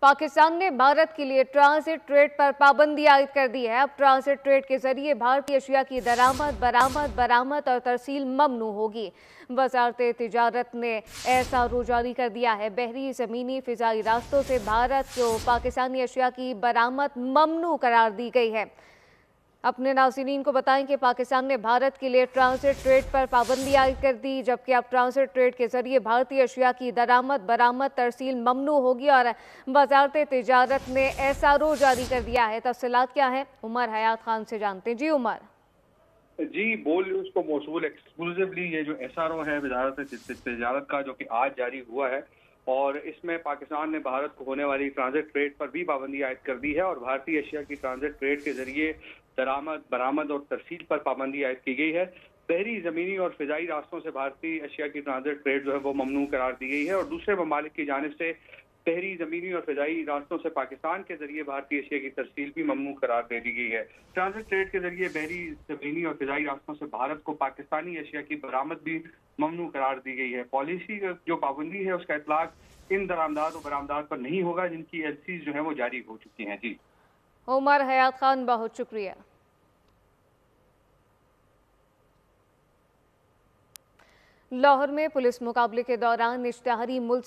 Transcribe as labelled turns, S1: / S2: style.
S1: पाकिस्तान ने भारत के लिए ट्रांजिट ट्रेड पर पाबंदी आयद कर दी है। अब ट्रांजिट ट्रेड के जरिए भारतीय अशिया की दरामद, बरामद और तरसील ममनू होगी। वजारत तिजारत ने ऐसा रू जारी कर दिया है। बहरी, ज़मीनी, फ़िज़ाई रास्तों से भारत को पाकिस्तानी अशिया की बरामद ममनू करार दी गई है। अपने नाज़रीन को बताएं कि पाकिस्तान ने भारत के लिए ट्रांजिट ट्रेड पर पाबंदी आयद कर दी, जबकि अब ट्रांजिट ट्रेड के जरिए भारतीय अशिया की दरामद, बरामद, तरसील ममनू होगी और वजारत तिजारत ने एसआरओ जारी कर दिया है। तफसीलात क्या है, उमर हयात खान से जानते हैं। जी उमर।
S2: जी, बोल न्यूज को मौसूल एक्सक्लूसिवली ये जो एसआरओ है वजारत तिजारत का, जो कि आज जारी हुआ है, और इसमें पाकिस्तान ने भारत को होने वाली ट्रांजिट ट्रेड पर भी पाबंदी आयद कर दी है और भारतीय एशिया की ट्रांजिट ट्रेड के जरिए दरामद, बरामद और तरसील पर पाबंदी आयद की गई है। बहरी, जमीनी और फिजाई रास्तों से भारतीय एशिया की ट्रांजिट ट्रेड जो है वो ममनू करार दी गई है और दूसरे ममालिक की जानिब से बहरी, जमीनी और फिजाई रास्तों से पाकिस्तान के जरिए भारतीय एशिया की तरसील भी ममनू करार दे दी गई है। ट्रांजिट ट्रेड के जरिए बहरी, जमीनी और फिजाई रास्तों से भारत को पाकिस्तानी एशिया की बरामद भी ममनू करार दी गई है। पॉलिसी जो पाबंदी है उसका इतलाक इन दरामदात और बरामदात पर नहीं होगा जिनकी एलसीज जो है वो जारी हो चुकी हैं। जी
S1: उमर हयात खान, बहुत शुक्रिया। लाहौर में पुलिस मुकाबले के दौरान इश्तिहारी मुल्ज़िम